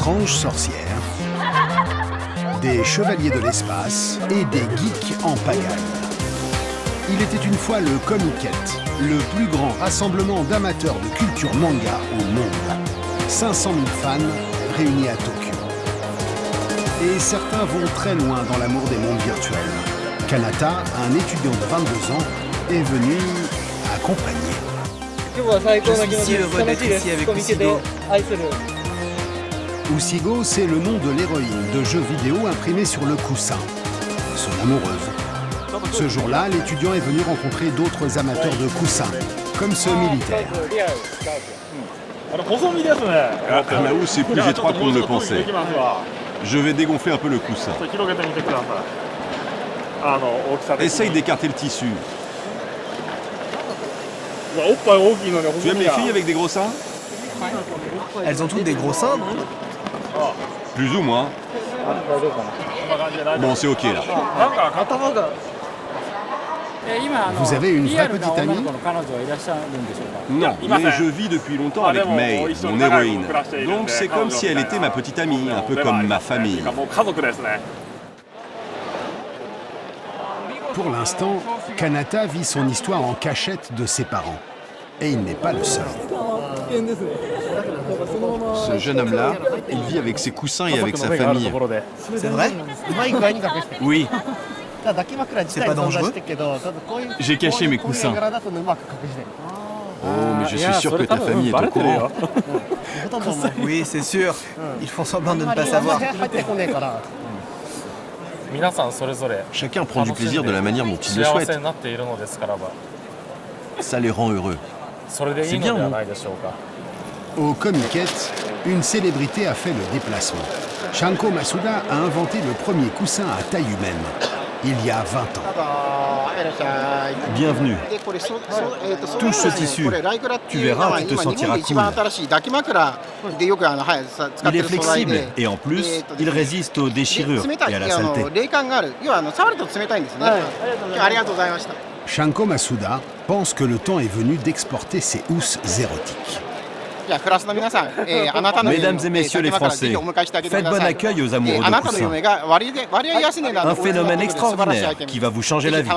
d'étranges sorcières, des chevaliers de l'espace et des geeks en pagaille. Il était une fois le Comiket, le plus grand rassemblement d'amateurs de culture manga au monde. 500 000 fans réunis à Tokyo. Et certains vont très loin dans l'amour des mondes virtuels. Kanata, un étudiant de 22 ans, est venu accompagner. Je suis si heureux d'être ici avec Usigo. Usigo, c'est le nom de l'héroïne de jeux vidéo imprimé sur le coussin. Son amoureuse. Ce jour-là, l'étudiant est venu rencontrer d'autres amateurs de coussins, comme ce militaire. Là-haut, c'est plus étroit qu'on ne le pensait. Je vais dégonfler un peu le coussin. Essaye d'écarter le tissu. Tu aimes les filles avec des gros seins? Elles ont toutes des gros seins, non? Plus ou moins. Bon, c'est ok là. Vous avez une vraie petite amie? Non, mais je vis depuis longtemps avec Mei, mon héroïne. Donc c'est comme si elle était ma petite amie, un peu comme ma famille. Pour l'instant, Kanata vit son histoire en cachette de ses parents. Et il n'est pas le seul. Ce jeune homme-là, il vit avec ses coussins et avec sa famille. C'est vrai? Oui, C'est pas dangereux? j'ai caché mes coussins. Oh, mais je suis sûr que ta famille est au courant. Oui, c'est sûr. Ils font semblant de ne pas savoir. Chacun prend du plaisir de la manière dont il le souhaite. Ça les rend heureux. C'est bien, non? Au Comiket, une célébrité a fait le déplacement. Shanko Masuda a inventé le premier coussin à taille humaine, il y a 20 ans. Bienvenue. Touche ce tissu. Tu verras, tu te sentiras cool. Il est flexible et en plus, il résiste aux déchirures et à la saleté. Shanko Masuda pense que le temps est venu d'exporter ses housses érotiques. Mesdames et messieurs les Français, faites bon accueil aux amoureux de coussins. Un phénomène extraordinaire qui va vous changer la vie.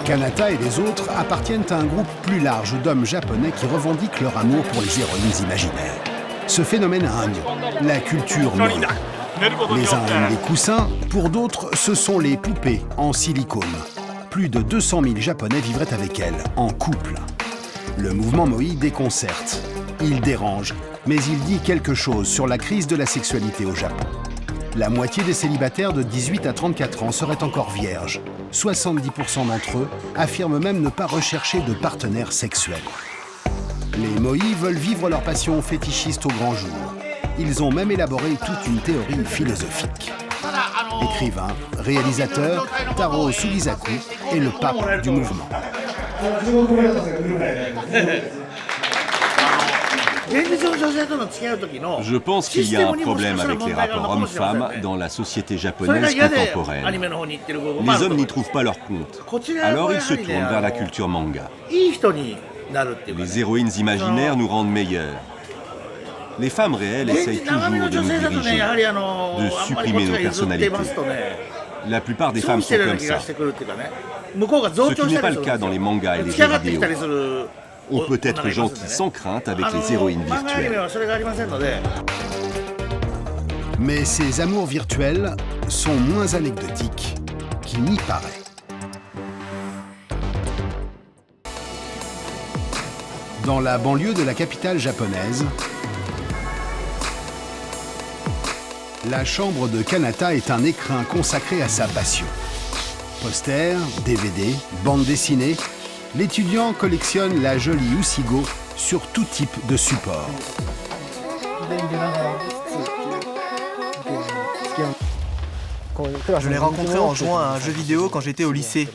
Kanata et les autres appartiennent à un groupe plus large d'hommes japonais qui revendiquent leur amour pour les héroïnes imaginaires. Ce phénomène a un nom, la culture moi. Les uns aiment les coussins, pour d'autres, ce sont les poupées en silicone. Plus de 200 000 Japonais vivraient avec elles, en couple. Le mouvement Moi déconcerte, il dérange, mais il dit quelque chose sur la crise de la sexualité au Japon. La moitié des célibataires de 18 à 34 ans seraient encore vierges. 70% d'entre eux affirment même ne pas rechercher de partenaire sexuel. Les Moi veulent vivre leur passion fétichiste au grand jour. Ils ont même élaboré toute une théorie philosophique. Écrivain, réalisateur, Taro Sugizaku est le pape du mouvement. Je pense qu'il y a un problème avec les rapports hommes-femmes dans la société japonaise contemporaine. Les hommes n'y trouvent pas leur compte. Alors ils se tournent vers la culture manga. Les héroïnes imaginaires nous rendent meilleurs. Les femmes réelles essayent toujours de nous diriger, de supprimer nos personnalités. La plupart des femmes sont comme ça. Ce qui n'est pas le cas dans les mangas et les jeux vidéo. On peut être gentil sans crainte avec les héroïnes virtuelles. Mais ces amours virtuels sont moins anecdotiques qu'il n'y paraît. Dans la banlieue de la capitale japonaise, la chambre de Kanata est un écrin consacré à sa passion. Posters, DVD, bandes dessinées, l'étudiant collectionne la jolie Usigo sur tout type de support. Je l'ai rencontré en jouant à un jeu vidéo quand j'étais au lycée.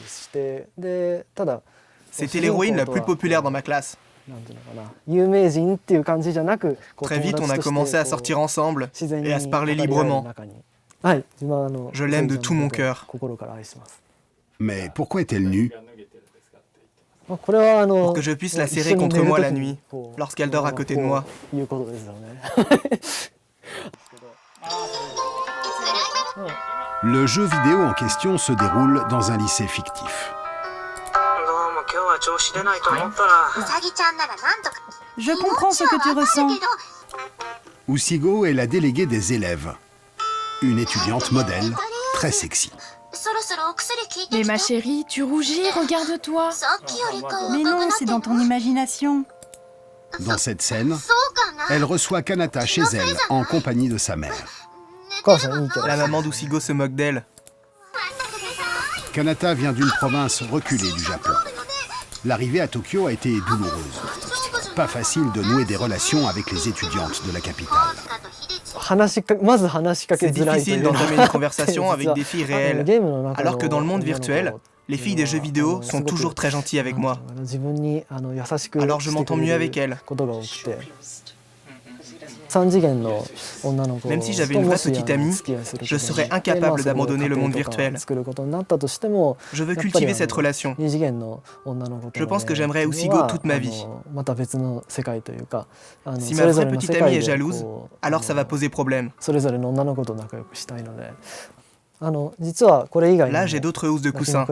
C'était l'héroïne la plus populaire dans ma classe. Très vite, on a commencé à sortir ensemble et à se parler librement. Je l'aime de tout mon cœur. Mais pourquoi est-elle nue? pour que je puisse la serrer contre moi la nuit, lorsqu'elle dort à côté de moi. Le jeu vidéo en question se déroule dans un lycée fictif. Je comprends ce que tu ressens. Usigo est la déléguée des élèves. Une étudiante modèle, très sexy. Mais ma chérie, tu rougis, regarde-toi. Mais non, c'est dans ton imagination. Dans cette scène, elle reçoit Kanata chez elle en compagnie de sa mère. La maman d'Usigo se moque d'elle. Kanata vient d'une province reculée du Japon. L'arrivée à Tokyo a été douloureuse. Pas facile de nouer des relations avec les étudiantes de la capitale. C'est difficile d'entamer une conversation avec des filles réelles, alors que dans le monde virtuel, les filles des jeux vidéo sont toujours très gentilles avec moi. Alors je m'entends mieux avec elles. Même si j'avais une vraie petite amie, je serais incapable d'abandonner le monde virtuel. Je veux cultiver cette relation. Je pense que j'aimerais Usigo toute ma vie. Si ma vraie petite amie est jalouse, alors ça va poser problème. Là, j'ai d'autres housses de coussins.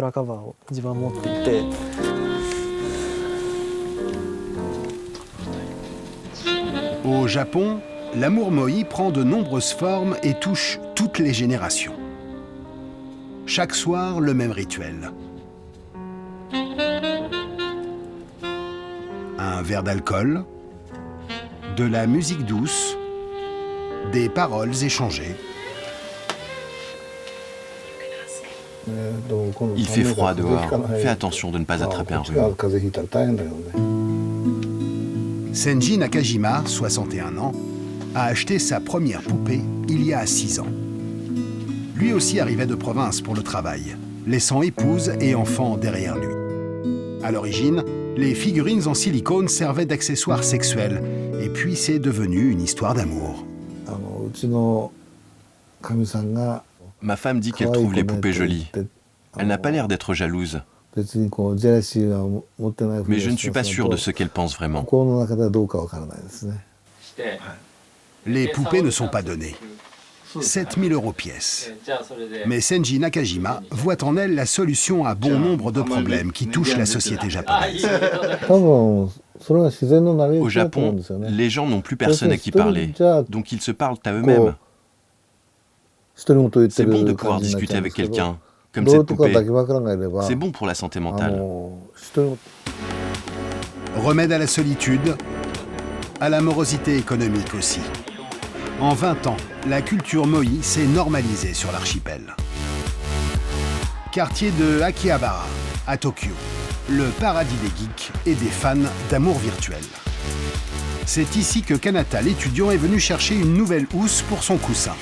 Au Japon, l'amour moi prend de nombreuses formes et touche toutes les générations. Chaque soir, le même rituel. Un verre d'alcool, de la musique douce, des paroles échangées. Il fait froid dehors. Fais attention de ne pas attraper un rhume. Senji Nakajima, 61 ans, a acheté sa première poupée il y a 6 ans. Lui aussi arrivait de province pour le travail, laissant épouse et enfants derrière lui. À l'origine, les figurines en silicone servaient d'accessoires sexuels, et puis c'est devenu une histoire d'amour. Ma femme dit qu'elle trouve les poupées jolies. Elle n'a pas l'air d'être jalouse. Mais je ne suis pas sûr de ce qu'elle pense vraiment. Les poupées ne sont pas données. 7 000 € pièce. Mais Senji Nakajima voit en elle la solution à bon nombre de problèmes qui touchent la société japonaise. Au Japon, les gens n'ont plus personne à qui parler, donc ils se parlent à eux-mêmes. C'est bon de pouvoir discuter avec quelqu'un, comme cette poupée. C'est bon pour la santé mentale. Remède à la solitude, à la morosité économique aussi. En 20 ans, la culture moi s'est normalisée sur l'archipel. Quartier de Akihabara, à Tokyo, le paradis des geeks et des fans d'amour virtuel. C'est ici que Kanata, l'étudiant, est venu chercher une nouvelle housse pour son coussin.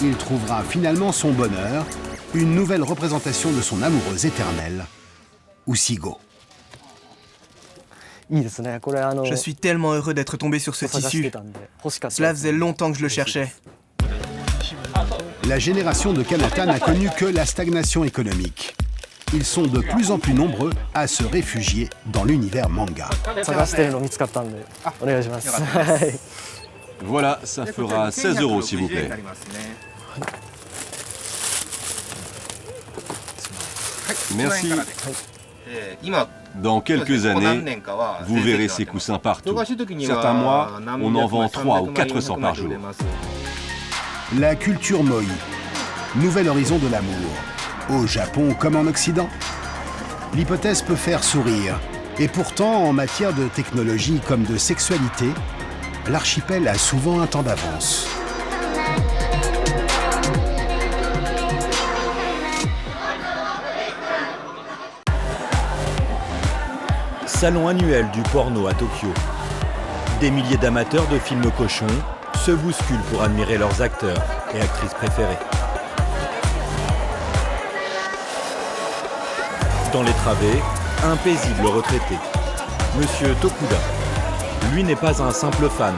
Il trouvera finalement son bonheur, une nouvelle représentation de son amoureuse éternelle, Usigo. Je suis tellement heureux d'être tombé sur ce tissu. Cela faisait longtemps que je le cherchais. La génération de Kanata n'a connu que la stagnation économique. Ils sont de plus en plus nombreux à se réfugier dans l'univers manga. Voilà, ça fera 16 € s'il vous plaît. Merci. Dans quelques années, vous verrez ces coussins partout. Certains mois, on en vend 300 ou 400 par jour. La culture moi, nouvel horizon de l'amour. Au Japon comme en Occident. L'hypothèse peut faire sourire. Et pourtant, en matière de technologie comme de sexualité, l'archipel a souvent un temps d'avance. Salon annuel du porno à Tokyo. Des milliers d'amateurs de films cochons se bousculent pour admirer leurs acteurs et actrices préférés. Dans les travées, un paisible retraité, Monsieur Tokuda. Lui n'est pas un simple fan,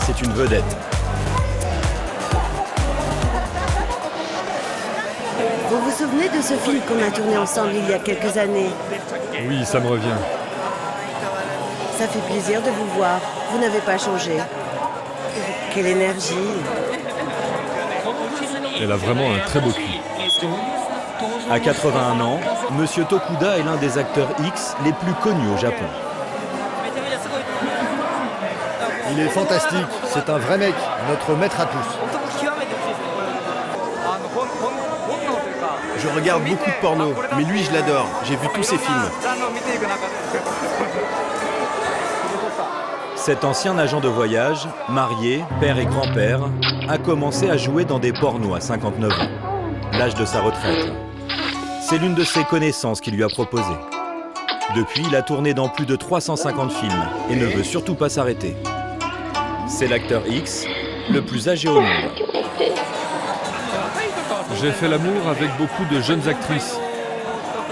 c'est une vedette. Vous vous souvenez de ce film qu'on a tourné ensemble il y a quelques années? Oui, ça me revient. Ça fait plaisir de vous voir. Vous n'avez pas changé. Quelle énergie! Elle a vraiment un très beau cul. À 81 ans, Monsieur Tokuda est l'un des acteurs X les plus connus au Japon. Il est fantastique, c'est un vrai mec, notre maître à tous. Je regarde beaucoup de porno, mais lui je l'adore, j'ai vu tous ses films. Cet ancien agent de voyage, marié, père et grand-père, a commencé à jouer dans des pornos à 59 ans, l'âge de sa retraite. C'est l'une de ses connaissances qui lui a proposé. Depuis, il a tourné dans plus de 350 films et ne veut surtout pas s'arrêter. C'est l'acteur X, le plus âgé au monde. J'ai fait l'amour avec beaucoup de jeunes actrices,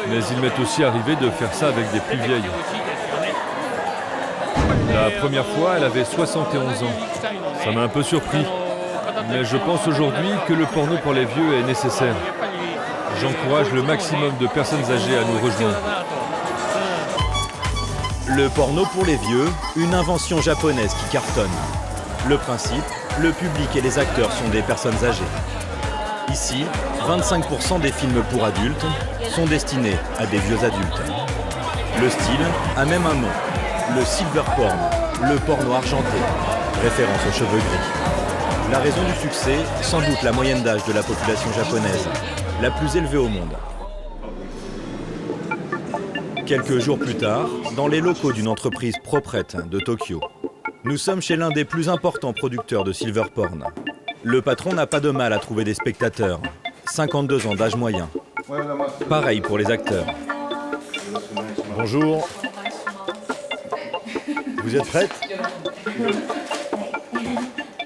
mais il m'est aussi arrivé de faire ça avec des plus vieilles. La première fois, elle avait 71 ans. Ça m'a un peu surpris, mais je pense aujourd'hui que le porno pour les vieux est nécessaire. J'encourage le maximum de personnes âgées à nous rejoindre. Le porno pour les vieux, une invention japonaise qui cartonne. Le principe, le public et les acteurs sont des personnes âgées. Ici, 25% des films pour adultes sont destinés à des vieux adultes. Le style a même un nom, le silver porn, le porno argenté, référence aux cheveux gris. La raison du succès, sans doute la moyenne d'âge de la population japonaise, la plus élevée au monde. Quelques jours plus tard, dans les locaux d'une entreprise proprette de Tokyo, nous sommes chez l'un des plus importants producteurs de silver porn. Le patron n'a pas de mal à trouver des spectateurs, 52 ans d'âge moyen. Pareil pour les acteurs. Bonjour. Vous êtes prête?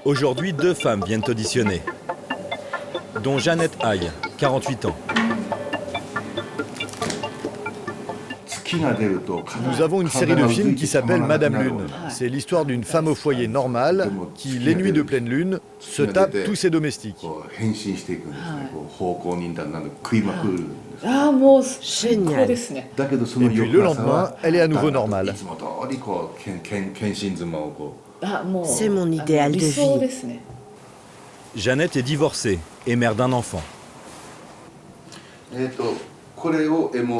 Aujourd'hui, 2 femmes viennent auditionner, dont Jeannette Aïe, 48 ans. Nous avons une série de films qui s'appelle Madame Lune. C'est l'histoire d'une femme au foyer normale qui, les nuits de pleine lune, se tape tous ses domestiques. Génial. Et puis le lendemain, elle est à nouveau normale. C'est mon idéal de vie. Jeannette est divorcée et mère d'un enfant.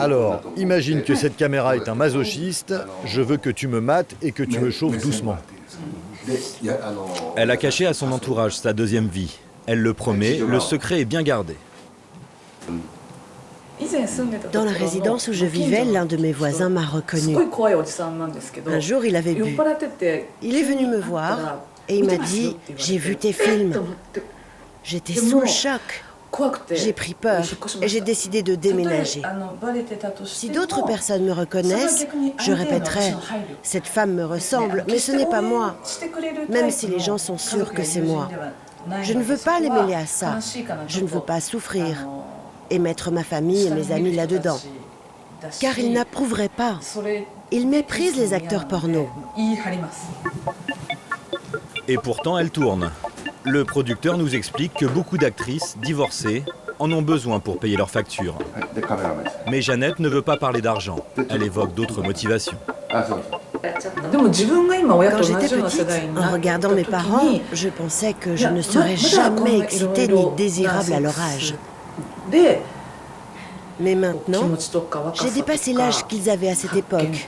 Alors, imagine que cette caméra est un masochiste, je veux que tu me mates et que tu me chauffes doucement. Elle a caché à son entourage sa deuxième vie. Elle le promet, le secret est bien gardé. Dans la résidence où je vivais, l'un de mes voisins m'a reconnu. Un jour, il avait bu. Il est venu me voir et il m'a dit « J'ai vu tes films ». J'étais sous le choc. J'ai pris peur et j'ai décidé de déménager. Si d'autres personnes me reconnaissent, je répéterai « Cette femme me ressemble, mais ce n'est pas moi », même si les gens sont sûrs que c'est moi. Je ne veux pas les mêler à ça. Je ne veux pas souffrir et mettre ma famille et mes amis là-dedans. Car ils n'approuveraient pas. Ils méprisent les acteurs porno. Et pourtant, elle tourne. Le producteur nous explique que beaucoup d'actrices divorcées en ont besoin pour payer leurs factures. Mais Jeannette ne veut pas parler d'argent. Elle évoque d'autres motivations. Quand j'étais petite, en regardant mes parents, je pensais que je ne serais jamais excitée ni désirable à leur âge. Mais maintenant, j'ai dépassé l'âge qu'ils avaient à cette époque.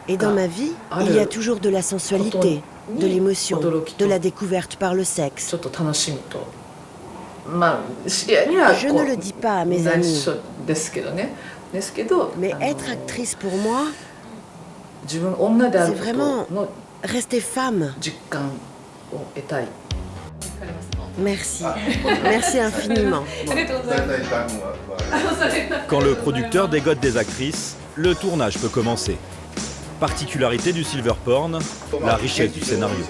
Et dans ma vie, il y a toujours de la sensualité, de l'émotion, de la découverte par le sexe. Je ne le dis pas à mes amis. Mais être actrice pour moi, c'est vraiment rester femme. Merci. Merci infiniment. Quand le producteur dégote des actrices, le tournage peut commencer. Particularité du silver porn, la richesse du scénario.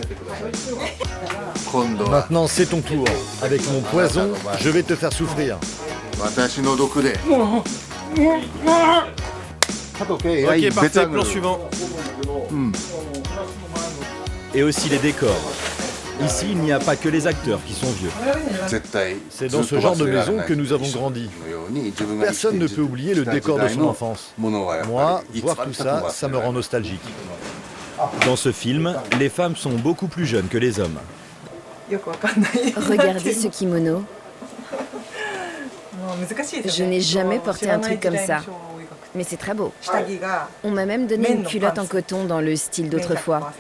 Maintenant, c'est ton tour. Avec mon poison, je vais te faire souffrir. Ok, parfait, plan suivant. Et aussi les décors. Ici, il n'y a pas que les acteurs qui sont vieux. C'est dans ce genre de maison que nous avons grandi. Personne ne peut oublier le décor de son enfance. Moi, voir tout ça, ça me rend nostalgique. Dans ce film, les femmes sont beaucoup plus jeunes que les hommes. Regardez ce kimono. Je n'ai jamais porté un truc comme ça. Mais c'est très beau. On m'a même donné une culotte en coton dans le style d'autrefois.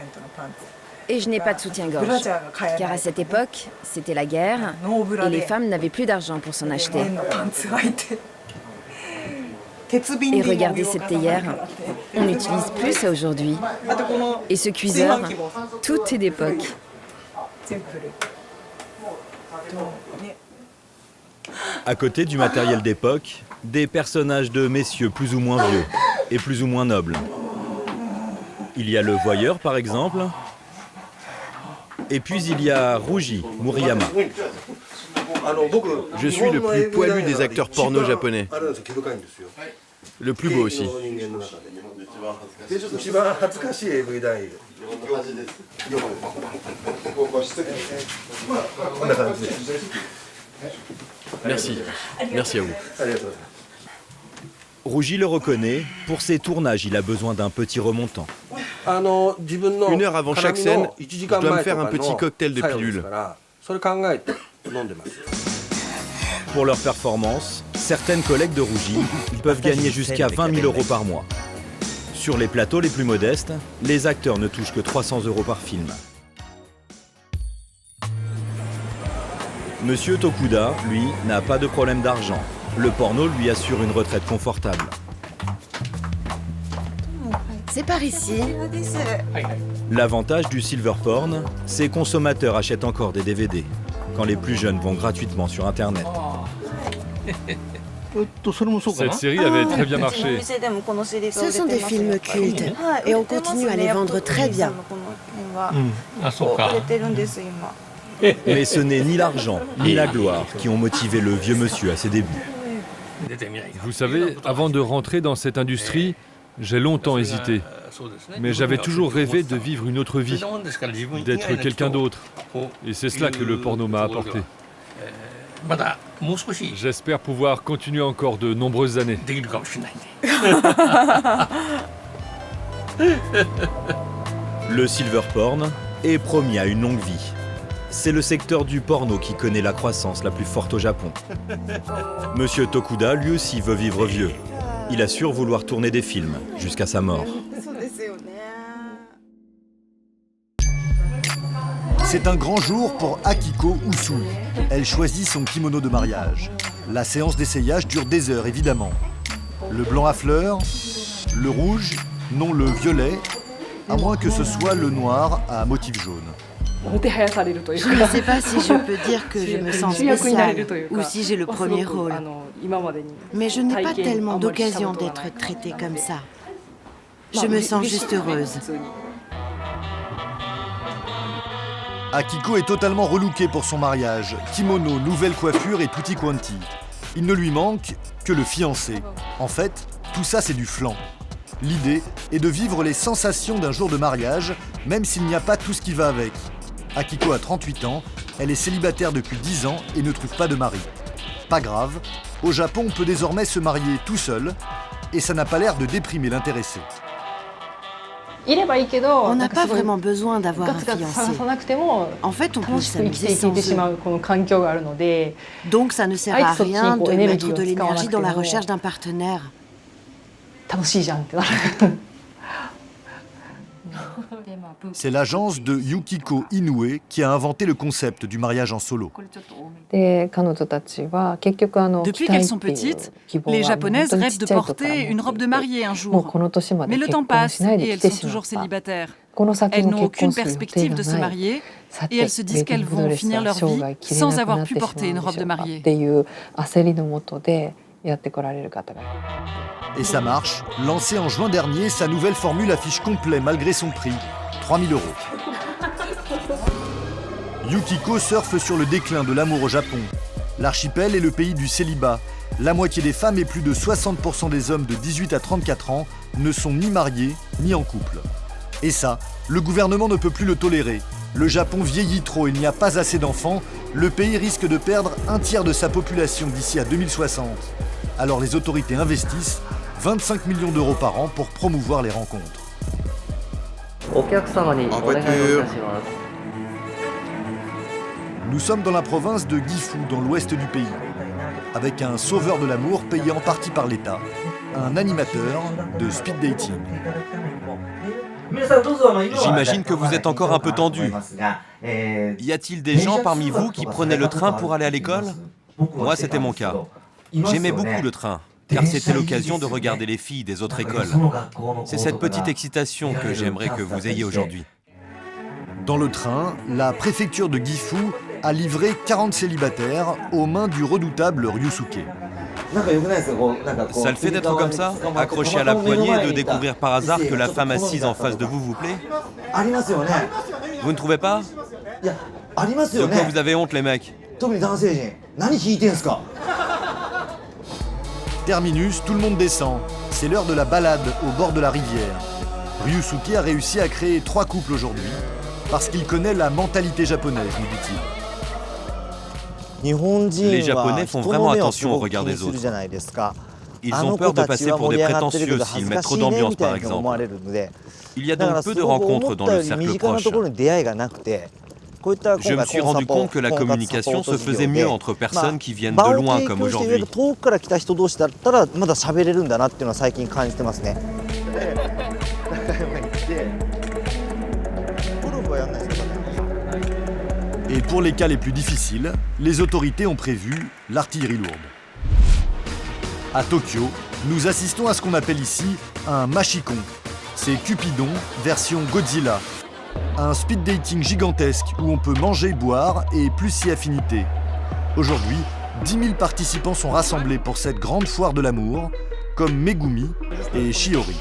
Et je n'ai pas de soutien-gorge. Car à cette époque, c'était la guerre et les femmes n'avaient plus d'argent pour s'en acheter. Et regardez cette théière. On n'utilise plus ça aujourd'hui. Et ce cuiseur, tout est d'époque. À côté du matériel d'époque, des personnages de messieurs plus ou moins vieux et plus ou moins nobles. Il y a le voyeur, par exemple. Et puis il y a Ruji Muriyama. Je suis le plus poilu des acteurs porno japonais. Le plus beau aussi. Merci. Merci à vous. Ruji le reconnaît. Pour ses tournages, il a besoin d'un petit remontant. 1 heure avant chaque scène, je dois me faire un petit cocktail de pilules. Pour leur performance, certaines collègues de Ruji peuvent gagner jusqu'à 20 000 € par mois. Sur les plateaux les plus modestes, les acteurs ne touchent que 300 € par film. Monsieur Tokuda, lui, n'a pas de problème d'argent. Le porno lui assure une retraite confortable. C'est par ici. L'avantage du silver porn, ces consommateurs achètent encore des DVD, quand les plus jeunes vont gratuitement sur Internet. Cette série avait très bien marché. Ce sont des films cultes et on continue à les vendre très bien. Mais ce n'est ni l'argent, ni la gloire qui ont motivé le vieux monsieur à ses débuts. Vous savez, avant de rentrer dans cette industrie, j'ai longtemps hésité. Mais j'avais toujours rêvé de vivre une autre vie, d'être quelqu'un d'autre. Et c'est cela que le porno m'a apporté. J'espère pouvoir continuer encore de nombreuses années. Le silver porn est promis à une longue vie. C'est le secteur du porno qui connaît la croissance la plus forte au Japon. Monsieur Tokuda, lui aussi, veut vivre vieux. Il assure vouloir tourner des films jusqu'à sa mort. C'est un grand jour pour Akiko Usui. Elle choisit son kimono de mariage. La séance d'essayage dure des heures, évidemment. Le blanc à fleurs, le rouge, non le violet, à moins que ce soit le noir à motif jaune. Je ne sais pas si je peux dire que je me sens spéciale ou si j'ai le premier rôle. Mais je n'ai pas tellement d'occasion d'être traitée comme ça. Je me sens juste heureuse. Akiko est totalement relookée pour son mariage. Kimono, nouvelle coiffure et tutti quanti. Il ne lui manque que le fiancé. En fait, tout ça c'est du flan. L'idée est de vivre les sensations d'un jour de mariage, même s'il n'y a pas tout ce qui va avec. Akiko a 38 ans, elle est célibataire depuis 10 ans et ne trouve pas de mari. Pas grave, au Japon on peut désormais se marier tout seul, et ça n'a pas l'air de déprimer l'intéressé. On n'a pas vraiment besoin d'avoir un fiancé. En fait, on peut s'amuser sans eux. Donc ça ne sert à rien de mettre de l'énergie dans la recherche d'un partenaire. C'est l'agence de Yukiko Inoue qui a inventé le concept du mariage en solo. Depuis qu'elles sont petites, les Japonaises rêvent de porter une robe de mariée un jour. Mais le temps passe et elles sont toujours célibataires. Elles n'ont aucune perspective de se marier et elles se disent qu'elles vont finir leur vie sans avoir pu porter une robe de mariée. Et ça marche. Lancée en juin dernier, sa nouvelle formule affiche complet malgré son prix, 3 000 €. Yukiko surfe sur le déclin de l'amour au Japon. L'archipel est le pays du célibat. La moitié des femmes et plus de 60% des hommes de 18 à 34 ans ne sont ni mariés ni en couple. Et ça, le gouvernement ne peut plus le tolérer. Le Japon vieillit trop, il n'y a pas assez d'enfants, le pays risque de perdre un tiers de sa population d'ici à 2060. Alors les autorités investissent 25 millions d'euros par an pour promouvoir les rencontres. En voiture. Nous sommes dans la province de Gifu, dans l'ouest du pays, avec un sauveur de l'amour payé en partie par l'État, un animateur de speed dating. J'imagine que vous êtes encore un peu tendu. Y a-t-il des gens parmi vous qui prenaient le train pour aller à l'école? Moi, c'était mon cas. J'aimais beaucoup le train, car c'était l'occasion de regarder les filles des autres écoles. C'est cette petite excitation que j'aimerais que vous ayez aujourd'hui. Dans le train, la préfecture de Gifu a livré 40 célibataires aux mains du redoutable Ryusuke. Ça le fait d'être comme ça, accroché à la poignée et de découvrir par hasard que la femme assise en face de vous vous plaît? Vous ne trouvez pas? De quoi vous avez honte, les mecs? Terminus, tout le monde descend. C'est l'heure de la balade au bord de la rivière. Ryusuke a réussi à créer 3 couples aujourd'hui, parce qu'il connaît la mentalité japonaise, nous dit-il. Les Japonais font vraiment attention au regard des autres. Ils ont peur de passer pour des prétentieux s'ils mettent trop d'ambiance, par exemple. Il y a donc peu de rencontres dans le cercle proche. Je me suis rendu compte que la communication se faisait mieux entre personnes qui viennent de loin, comme aujourd'hui. Et pour les cas les plus difficiles, les autorités ont prévu l'artillerie lourde. À Tokyo, nous assistons à ce qu'on appelle ici un mashikon. C'est Cupidon version Godzilla. Un speed dating gigantesque où on peut manger, boire et plus si affinité. Aujourd'hui, 10 000 participants sont rassemblés pour cette grande foire de l'amour, comme Megumi et Shiori.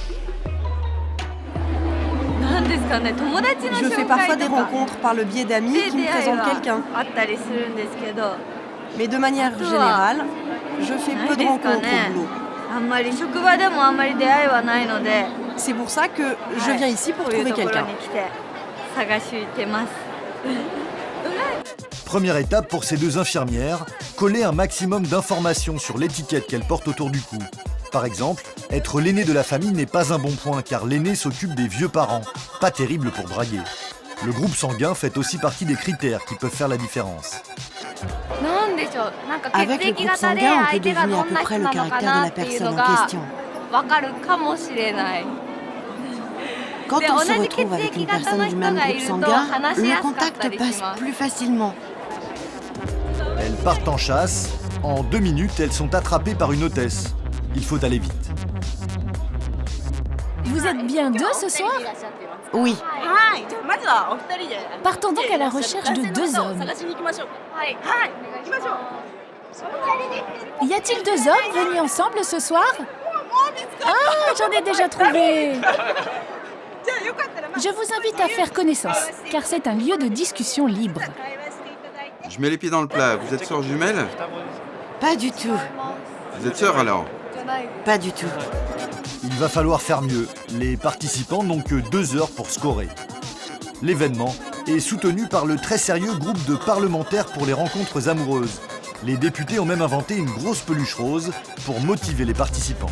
Je fais parfois des rencontres par le biais d'amis qui me présentent quelqu'un. Mais de manière générale, je fais peu de rencontres au boulot. C'est pour ça que je viens ici pour trouver quelqu'un. Première étape pour ces 2 infirmières, coller un maximum d'informations sur l'étiquette qu'elles portent autour du cou. Par exemple, être l'aîné de la famille n'est pas un bon point car l'aîné s'occupe des vieux parents. Pas terrible pour draguer. Le groupe sanguin fait aussi partie des critères qui peuvent faire la différence. Avec le groupe sanguin, on peut deviner à peu près le caractère de la personne en question. Quand on se retrouve avec une personne du même groupe sanguin, le contact passe plus facilement. Elles partent en chasse. En 2 minutes, elles sont attrapées par une hôtesse. Il faut aller vite. Vous êtes bien 2 ce soir? Oui. Partons donc à la recherche de 2 hommes. Y a-t-il 2 hommes venus ensemble ce soir? Ah, j'en ai déjà trouvé! Je vous invite à faire connaissance, car c'est un lieu de discussion libre. Je mets les pieds dans le plat. Vous êtes sœurs jumelles? Pas du tout. Vous êtes sœurs alors? Pas du tout. Il va falloir faire mieux. Les participants n'ont que 2 heures pour scorer. L'événement est soutenu par le très sérieux groupe de parlementaires pour les rencontres amoureuses. Les députés ont même inventé une grosse peluche rose pour motiver les participants.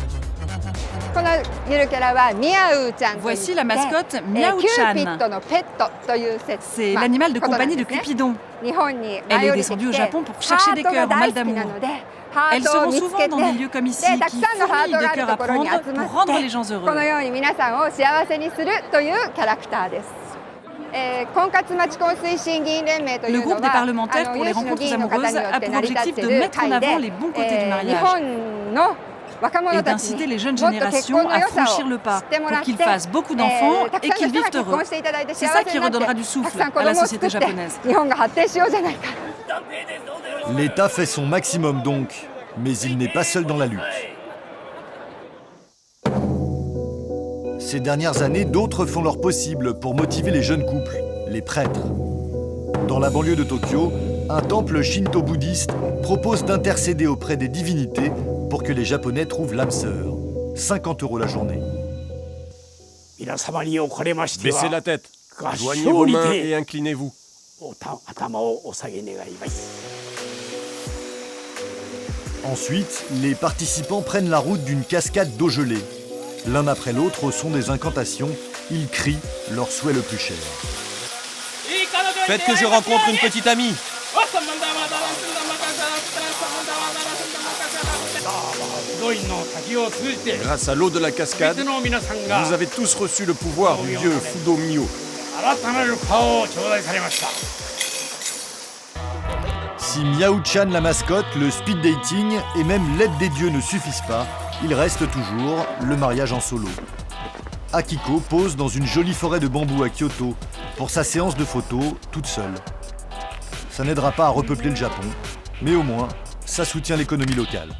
Voici la mascotte Miaou-chan. C'est l'animal de compagnie de Cupidon. Elle est descendue au Japon pour chercher des cœurs en mal d'amour. Elles seront souvent dans des lieux comme ici qui fourmillent de cœurs à prendre pour rendre les gens heureux. Le groupe des parlementaires pour les rencontres amoureuses a pour objectif de mettre en avant les bons côtés du mariage et d'inciter les jeunes générations à franchir le pas pour qu'ils fassent beaucoup d'enfants et qu'ils vivent heureux. C'est ça qui redonnera du souffle à la société japonaise. L'État fait son maximum donc, mais il n'est pas seul dans la lutte. Ces dernières années, d'autres font leur possible pour motiver les jeunes couples, les prêtres. Dans la banlieue de Tokyo, un temple shinto-bouddhiste propose d'intercéder auprès des divinités pour que les Japonais trouvent l'âme sœur. 50 € la journée. Baissez la tête. Joignez vos mains et inclinez-vous. Ensuite, les participants prennent la route d'une cascade d'eau gelée. L'un après l'autre, au son des incantations, ils crient leur souhait le plus cher. Faites que je rencontre une petite amie. Grâce à l'eau de la cascade, vous avez tous reçu le pouvoir du dieu Fudo Myo. Si Miao-chan la mascotte, le speed dating et même l'aide des dieux ne suffisent pas, il reste toujours le mariage en solo. Akiko pose dans une jolie forêt de bambou à Kyoto pour sa séance de photos toute seule. Ça n'aidera pas à repeupler le Japon, mais au moins, ça soutient l'économie locale.